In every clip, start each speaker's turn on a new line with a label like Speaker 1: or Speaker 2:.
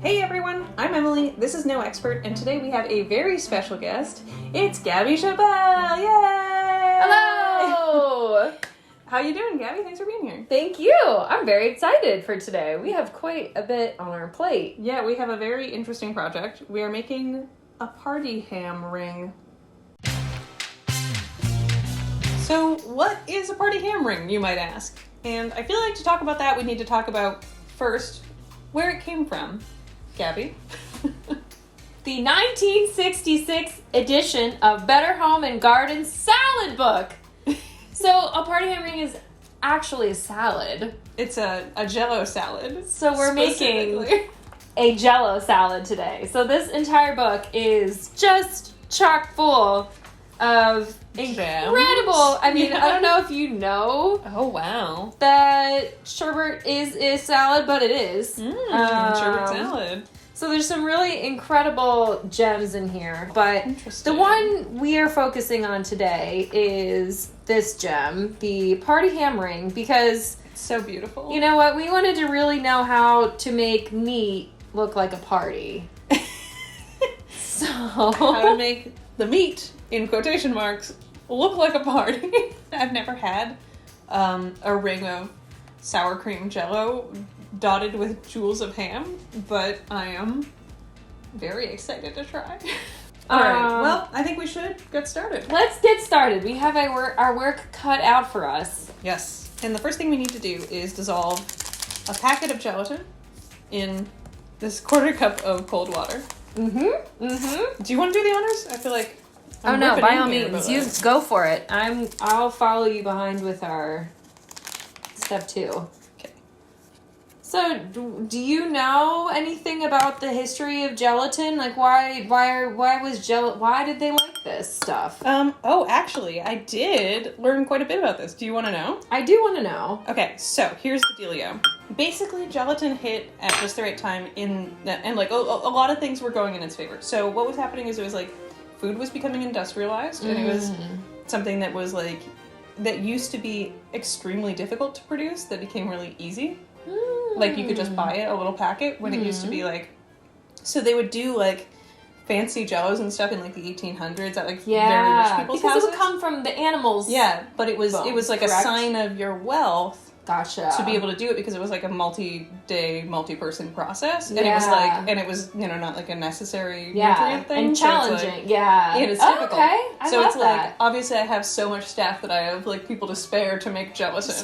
Speaker 1: Hey everyone, I'm Emily, this is No Expert, and today we have a very special guest. It's Gabi Chappel! Yay!
Speaker 2: Hello!
Speaker 1: How you doing, Gabi? Thanks for being here.
Speaker 2: Thank you! I'm very excited for today. We have quite a bit on our plate.
Speaker 1: Yeah, we have a very interesting project. We are making a party ham ring. So, what is a party ham ring, you might ask? And I feel like to talk about that, we need to talk about, first, where it came from. Gabi?
Speaker 2: The 1966 edition of Better Home and Garden Salad Book. So, a party ham ring is actually a salad.
Speaker 1: It's a Jell-O salad.
Speaker 2: So we're making a Jell-O salad today. So this entire book is just chock full of incredible. I mean, I don't know if you know.
Speaker 1: Oh, wow.
Speaker 2: That sherbet is a salad, but it is.
Speaker 1: Sherbet salad.
Speaker 2: So there's some really incredible gems in here. But the one we are focusing on today is this gem, the party ham ring, because
Speaker 1: it's so beautiful.
Speaker 2: You know what? We wanted to really know how to make meat look like a party. So
Speaker 1: how to make the meat, in quotation marks, look like a party. I've never had a ring of sour cream Jell-O dotted with jewels of ham, but I am very excited to try. All right, well, I think we should get started.
Speaker 2: Let's get started. We have our work cut out for us.
Speaker 1: Yes, and the first thing we need to do is dissolve a packet of gelatin in this 1/4 cup of cold water. Do you want to do the honors? I feel like
Speaker 2: I'm by all means, you go for it. I'll follow you behind with our step 2.
Speaker 1: Okay.
Speaker 2: So, do you know anything about the history of gelatin? Like, why did they like this stuff?
Speaker 1: Oh, actually, I did learn quite a bit about this. Do you want to know?
Speaker 2: I do want to know.
Speaker 1: Okay, so here's the dealio. Basically, gelatin hit at just the right time and like a lot of things were going in its favor. So what was happening is it was like food was becoming industrialized, and it was something that was like that used to be extremely difficult to produce that became really easy. Like you could just buy it, a little packet, when it used to be like, so they would do like fancy Jell-Os and stuff in like the 1800s at like very rich people's houses.
Speaker 2: Because it would come from the animals.
Speaker 1: Yeah, but it was like a sign of your wealth.
Speaker 2: Gotcha.
Speaker 1: To be able to do it because it was like a multi-day, multi-person process, and it was like, and it was not like a necessary nutrient thing,
Speaker 2: and challenging.
Speaker 1: So it's like,
Speaker 2: and
Speaker 1: it's difficult.
Speaker 2: Okay,
Speaker 1: so it's like obviously I have so much staff that I have like people to spare to make gelatin.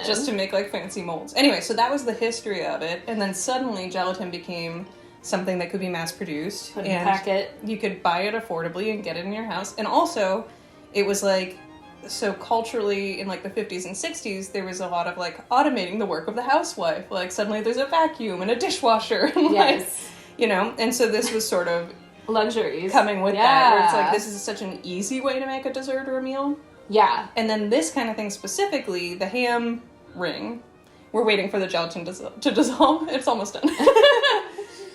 Speaker 1: Just to make like fancy molds. Anyway, so that was the history of it, and then suddenly gelatin became something that could be mass produced.
Speaker 2: Put in a packet.
Speaker 1: You could buy it affordably and get it in your house, and also it was like. So culturally, in like the 50s and 60s, there was a lot of like automating the work of the housewife. Like suddenly there's a vacuum and a dishwasher. And,
Speaker 2: yes.
Speaker 1: And so this was sort of
Speaker 2: luxuries
Speaker 1: coming with that, where it's like this is such an easy way to make a dessert or a meal.
Speaker 2: Yeah.
Speaker 1: And then this kind of thing specifically, the ham ring, we're waiting for the gelatin to dissolve. It's almost done.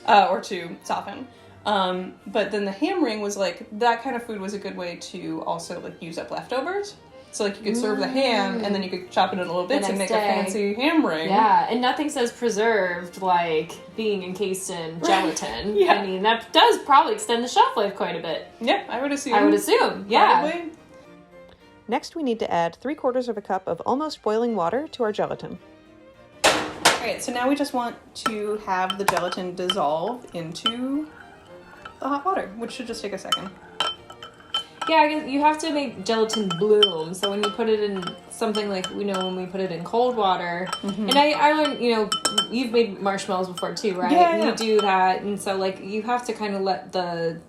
Speaker 1: Or to soften. But then the ham ring was like, that kind of food was a good way to also like use up leftovers. So like you could serve the ham and then you could chop it into little bits and make a fancy ham ring.
Speaker 2: Yeah, and nothing says preserved like being encased in gelatin.
Speaker 1: Yeah.
Speaker 2: I mean, that does probably extend the shelf life quite a bit.
Speaker 1: Yeah, I would assume.
Speaker 2: Yeah.
Speaker 1: Probably. Next we need to add 3/4 cup of almost boiling water to our gelatin. Alright, so now we just want to have the gelatin dissolve into the hot water, which should just take a second.
Speaker 2: Yeah, I guess you have to make gelatin bloom. So when you put it in something like, when we put it in cold water, and I learned, you've made marshmallows before too, right?
Speaker 1: Yeah.
Speaker 2: You do that, and so like you have to kind of let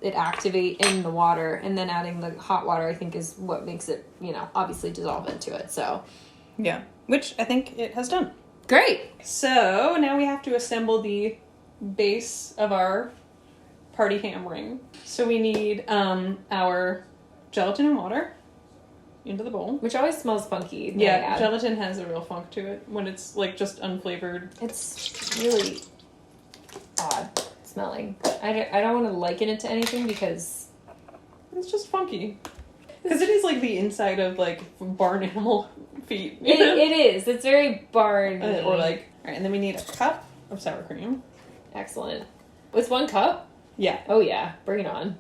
Speaker 2: it activate in the water, and then adding the hot water, I think, is what makes it, obviously dissolve into it. So
Speaker 1: yeah, which I think it has done.
Speaker 2: Great.
Speaker 1: So now we have to assemble the base of our party ham ring. So we need our gelatin and water into the bowl.
Speaker 2: Which always smells funky.
Speaker 1: Yeah, gelatin has a real funk to it when it's like just unflavored.
Speaker 2: It's really odd smelling. I don't want to liken it to anything because
Speaker 1: it's just funky. Because it is like the inside of like barn animal feet.
Speaker 2: It is. It's very barn.
Speaker 1: Or like, alright, and then we need a cup of sour cream.
Speaker 2: Excellent. It's 1 cup?
Speaker 1: Yeah.
Speaker 2: Oh, yeah. Bring it on.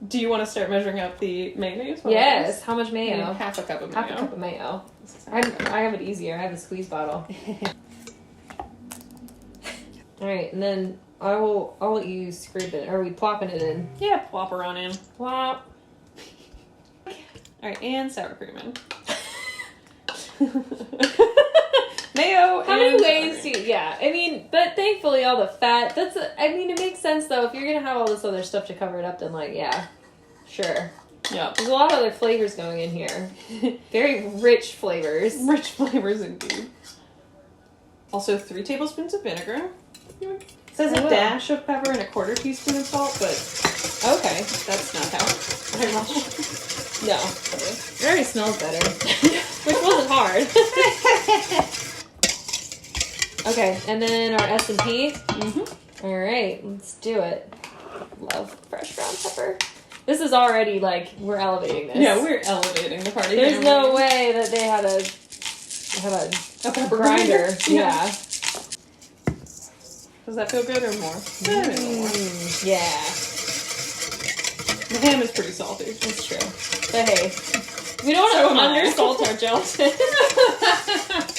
Speaker 1: Do you want to start measuring up the mayonnaise?
Speaker 2: Yes. How much mayo?
Speaker 1: Yeah, half a cup of mayo.
Speaker 2: Half a cup of mayo. I have it easier. I have a squeeze bottle. All right, and then I'll let you scrape it. Are we plopping it in?
Speaker 1: Yeah, plop her on in.
Speaker 2: Plop.
Speaker 1: All right, and sour cream in. Mayo.
Speaker 2: How many ways do you? Yeah, I mean, but thankfully all the fat. It makes sense though. If you're gonna have all this other stuff to cover it up, then like, yeah, sure.
Speaker 1: Yeah.
Speaker 2: There's a lot of other flavors going in here. Very rich flavors.
Speaker 1: Rich flavors indeed. Also 3 tablespoons of vinegar. It says a dash of pepper and a 1/4 teaspoon of salt, but okay, that's not how I roll.
Speaker 2: No. It already smells better. Which wasn't hard. Okay, and then our S&P. Mm-hmm. All right, let's do it. Love fresh ground pepper. This is already like, we're elevating this.
Speaker 1: Yeah, we're elevating the party.
Speaker 2: There's no way that they had a
Speaker 1: pepper
Speaker 2: grinder. Yeah.
Speaker 1: Does that feel good or more?
Speaker 2: Yeah.
Speaker 1: The ham is pretty salty.
Speaker 2: That's true. But hey, we don't want to undersalt our gelatin.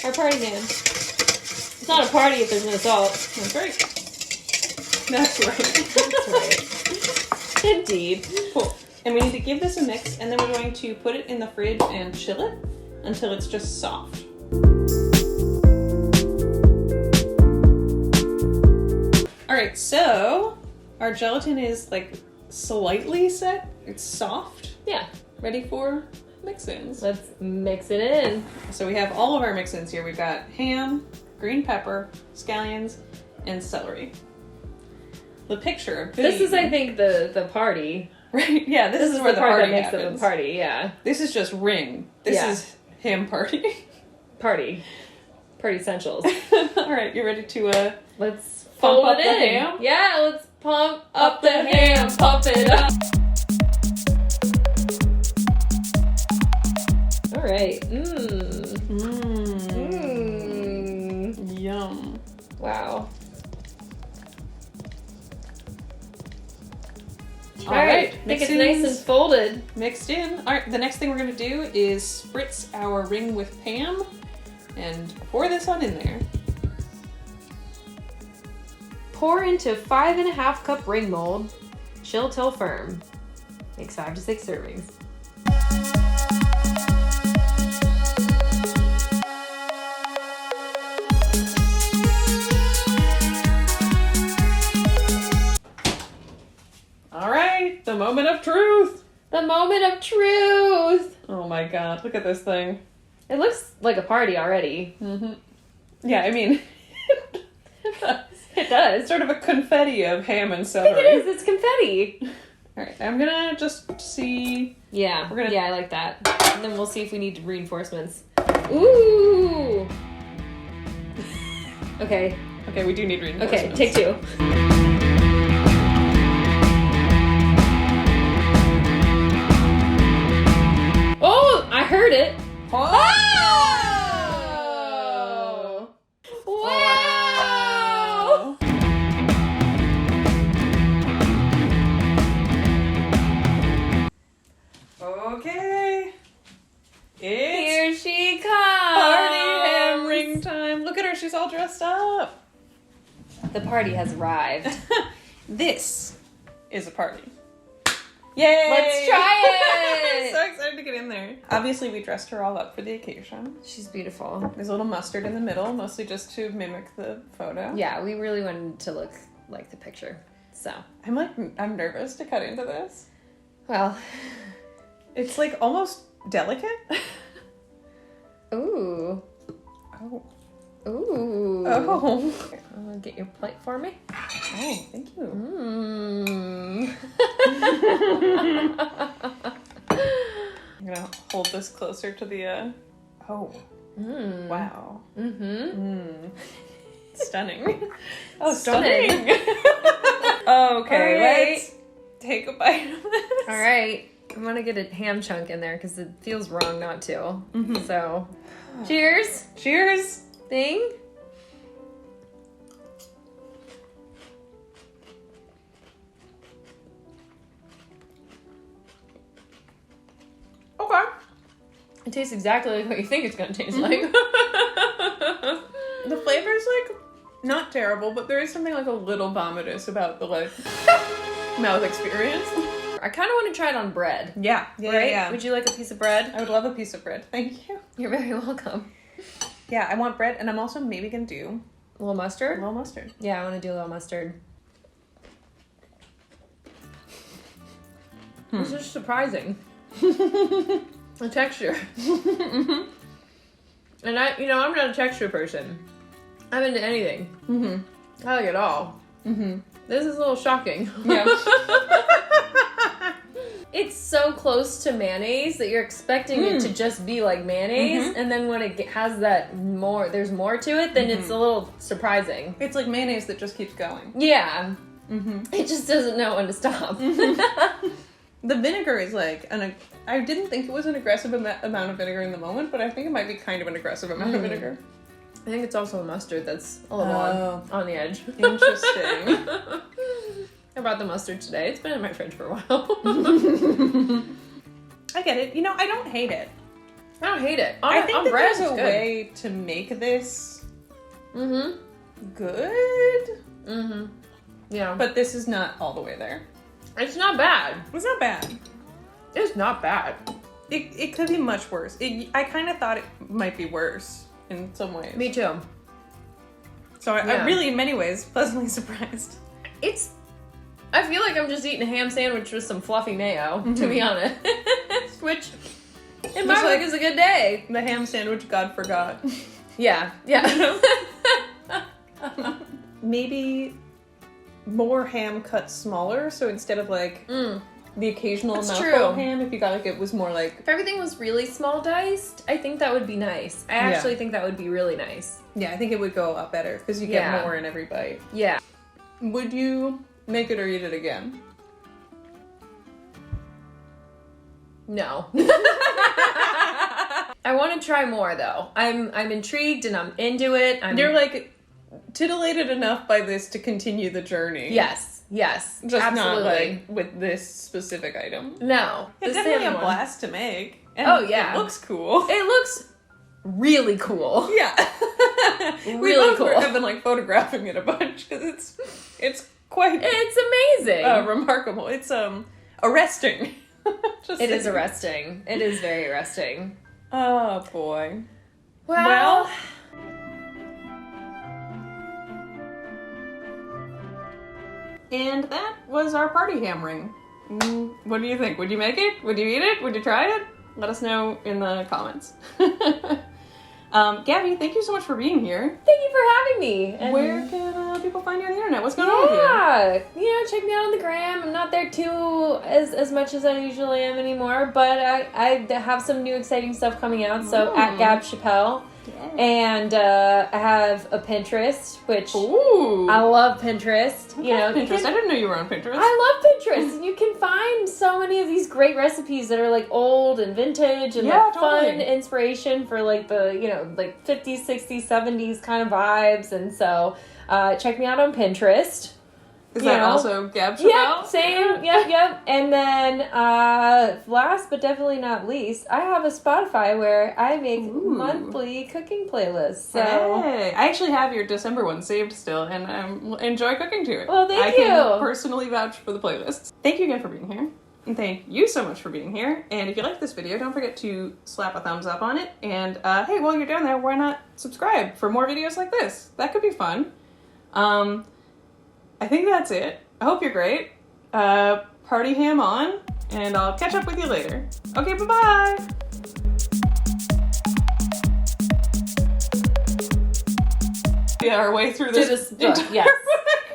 Speaker 2: Our party ham. It's not a party if there's no salt.
Speaker 1: That's right. That's right.
Speaker 2: That's right. Indeed.
Speaker 1: Cool. And we need to give this a mix, and then we're going to put it in the fridge and chill it until it's just soft. Alright, so our gelatin is like slightly set. It's soft.
Speaker 2: Yeah.
Speaker 1: Ready for mix-ins.
Speaker 2: Let's mix it in.
Speaker 1: So we have all of our mix-ins here. We've got ham, green pepper, scallions, and celery. The picture.
Speaker 2: This is, I think, the party.
Speaker 1: Right? Yeah, this is where the
Speaker 2: part
Speaker 1: party
Speaker 2: that makes
Speaker 1: happens.
Speaker 2: it a party, yeah.
Speaker 1: This is just ring. This is ham party.
Speaker 2: Party. Party essentials.
Speaker 1: Alright, you ready to
Speaker 2: let's
Speaker 1: pump
Speaker 2: fold
Speaker 1: up
Speaker 2: it
Speaker 1: the
Speaker 2: in.
Speaker 1: ham?
Speaker 2: Yeah, let's pump up the ham. Pump it up. Alright.
Speaker 1: Yum.
Speaker 2: Wow.
Speaker 1: Alright,
Speaker 2: think it's nice and folded.
Speaker 1: Mixed in. Alright, the next thing we're going to do is spritz our ring with ham and pour this on in there.
Speaker 2: Pour into 5.5 cup ring mold. Chill till firm. Makes 5 to 6 servings.
Speaker 1: Alright, the moment of truth.
Speaker 2: The moment of truth.
Speaker 1: Oh my god, look at this thing.
Speaker 2: It looks like a party already.
Speaker 1: Mm-hmm. Yeah, I mean, it does.
Speaker 2: It does.
Speaker 1: Sort of a confetti of ham and
Speaker 2: I
Speaker 1: celery.
Speaker 2: think it is. It's confetti.
Speaker 1: Alright, I'm gonna just see.
Speaker 2: Yeah,
Speaker 1: We're gonna...
Speaker 2: yeah, I like that. And then we'll see if we need reinforcements. Ooh! Okay.
Speaker 1: Okay, we do need reinforcements.
Speaker 2: Okay, take 2. Oh! I heard it!
Speaker 1: Oh!
Speaker 2: Wow!
Speaker 1: Okay.
Speaker 2: Here she comes!
Speaker 1: Party ham ring time. Look at her, she's all dressed up.
Speaker 2: The party has arrived.
Speaker 1: This is a party. Yay!
Speaker 2: Let's try it!
Speaker 1: I'm so excited to get in there. Obviously, we dressed her all up for the occasion.
Speaker 2: She's beautiful.
Speaker 1: There's a little mustard in the middle, mostly just to mimic the photo.
Speaker 2: Yeah, we really wanted to look like the picture. So.
Speaker 1: I'm nervous to cut into this.
Speaker 2: Well.
Speaker 1: It's like almost delicate.
Speaker 2: Ooh.
Speaker 1: Oh.
Speaker 2: Ooh.
Speaker 1: Oh.
Speaker 2: Get your plate for me.
Speaker 1: Oh, thank you.
Speaker 2: Mmm.
Speaker 1: I'm gonna hold this closer to the, oh.
Speaker 2: Mm.
Speaker 1: Wow.
Speaker 2: Mm-hmm.
Speaker 1: Mm. Stunning.
Speaker 2: Oh, stunning.
Speaker 1: Okay,
Speaker 2: right.
Speaker 1: let's take a bite of this.
Speaker 2: All right. I'm gonna get a ham chunk in there because it feels wrong not to.
Speaker 1: Mm-hmm.
Speaker 2: So, cheers.
Speaker 1: Cheers.
Speaker 2: Thing. It tastes exactly like what you think it's gonna taste like.
Speaker 1: The flavor's like not terrible, but there is something like a little vomitous about the like mouth experience.
Speaker 2: I kind of want to try it on bread.
Speaker 1: Yeah,
Speaker 2: Right?
Speaker 1: yeah.
Speaker 2: Would you like a piece of bread?
Speaker 1: I would love a piece of bread. Thank you.
Speaker 2: You're very welcome.
Speaker 1: Yeah, I want bread, and I'm also maybe gonna do
Speaker 2: A little
Speaker 1: a
Speaker 2: mustard?
Speaker 1: little mustard.
Speaker 2: Yeah, I want to do a little mustard. This is surprising. The texture. And I'm not a texture person. I'm into anything.
Speaker 1: Mm-hmm.
Speaker 2: I like it all.
Speaker 1: Mm-hmm.
Speaker 2: This is a little shocking.
Speaker 1: Yeah.
Speaker 2: It's so close to mayonnaise that you're expecting it to just be like mayonnaise, and then when it has there's more to it, then it's a little surprising.
Speaker 1: It's like mayonnaise that just keeps going.
Speaker 2: Yeah.
Speaker 1: Mm-hmm.
Speaker 2: It just doesn't know when to stop.
Speaker 1: The vinegar is like I didn't think it was an aggressive amount of vinegar in the moment, but I think it might be kind of an aggressive amount of vinegar.
Speaker 2: I think it's also a mustard that's a little on the edge.
Speaker 1: Interesting.
Speaker 2: I brought the mustard today. It's been in my fridge for a while.
Speaker 1: I get it. I don't hate it.
Speaker 2: I don't hate it.
Speaker 1: I think that
Speaker 2: bread,
Speaker 1: there's a
Speaker 2: good.
Speaker 1: way to make this
Speaker 2: Mm-hmm.
Speaker 1: good,
Speaker 2: Mm-hmm. Yeah.
Speaker 1: but this is not all the way there.
Speaker 2: It's not bad.
Speaker 1: It's not bad.
Speaker 2: It's not bad.
Speaker 1: It could be much worse. I kind of thought it might be worse in some ways.
Speaker 2: Me too.
Speaker 1: So
Speaker 2: Yeah.
Speaker 1: I'm really, in many ways, pleasantly surprised.
Speaker 2: I feel like I'm just eating a ham sandwich with some fluffy mayo, to be honest. Which, in my
Speaker 1: Just
Speaker 2: book,
Speaker 1: like-
Speaker 2: is a good day.
Speaker 1: The ham sandwich God forgot.
Speaker 2: Yeah. Yeah.
Speaker 1: Maybe more ham cut smaller, so instead of like the occasional
Speaker 2: That's
Speaker 1: mouthful
Speaker 2: true.
Speaker 1: of ham, if you got like it was more like
Speaker 2: If everything was really small diced, I think that would be nice. I actually think that would be really nice.
Speaker 1: I think it would go up better because you
Speaker 2: Yeah.
Speaker 1: get more in every bite.
Speaker 2: Yeah.
Speaker 1: Would you make it or eat it again?
Speaker 2: No. I want to try more though. I'm intrigued and I'm into it.
Speaker 1: You're like titillated enough by this to continue the journey.
Speaker 2: Yes,
Speaker 1: Just
Speaker 2: absolutely.
Speaker 1: not like with this specific item.
Speaker 2: No,
Speaker 1: It's
Speaker 2: the
Speaker 1: definitely a
Speaker 2: salmon one.
Speaker 1: blast to make. And
Speaker 2: Oh, yeah.
Speaker 1: It looks cool.
Speaker 2: It looks really cool.
Speaker 1: Yeah. We
Speaker 2: Really
Speaker 1: both
Speaker 2: cool.
Speaker 1: have been like photographing it a bunch because it's quite
Speaker 2: It's amazing.
Speaker 1: remarkable. It's arresting. Just
Speaker 2: It is
Speaker 1: saying.
Speaker 2: arresting. It is very arresting.
Speaker 1: Oh boy.
Speaker 2: Well,
Speaker 1: And that was our party hammering. What do you think? Would you make it? Would you eat it? Would you try it? Let us know in the comments. Gabby, thank you so much for being here.
Speaker 2: thank you for having me. And
Speaker 1: Where can people find you on the internet? What's going on with you?
Speaker 2: Yeah, check me out on the gram. I'm not there too as much as I usually am anymore, but I have some new exciting stuff coming out. So at Gab Chappel. And I have a Pinterest, which
Speaker 1: Ooh.
Speaker 2: I love Pinterest.
Speaker 1: Pinterest. I didn't know you were on Pinterest.
Speaker 2: I love Pinterest, and you can find so many of these great recipes that are like old and vintage and
Speaker 1: Yeah,
Speaker 2: like fun
Speaker 1: totally.
Speaker 2: inspiration for like the like 50s, 60s, 70s kind of vibes. And so check me out on Pinterest.
Speaker 1: Is
Speaker 2: You
Speaker 1: that
Speaker 2: know?
Speaker 1: also Gab Chappel?
Speaker 2: Yep, same. Yep. And then last but definitely not least, I have a Spotify where I make monthly cooking playlists. So
Speaker 1: Hey, I actually have your December one saved still, and I enjoy cooking to it.
Speaker 2: Well, thank
Speaker 1: I can
Speaker 2: you.
Speaker 1: personally vouch for the playlists. Thank you again for being here. And thank you so much for being here. And if you like this video, don't forget to slap a thumbs up on it. And hey, while you're down there, why not subscribe for more videos like this? That could be fun. I think that's it. I hope you're great. Party ham on, and I'll catch up with you later. Okay, bye-bye! Yeah, our way through this.
Speaker 2: book, yes.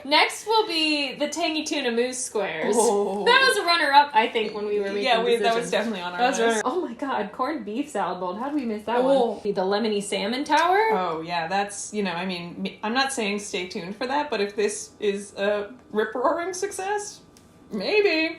Speaker 2: Next will be the tangy tuna mousse squares.
Speaker 1: Oh.
Speaker 2: That was a runner-up, I think, when we were making
Speaker 1: Yeah, that was
Speaker 2: decisions.
Speaker 1: definitely on our
Speaker 2: That was
Speaker 1: list.
Speaker 2: runner- Oh my god, corned beef salad bowl. How did we miss that
Speaker 1: Oh.
Speaker 2: one? The lemony salmon tower.
Speaker 1: Oh, yeah, that's, I'm not saying stay tuned for that, but if this is a rip-roaring success, maybe.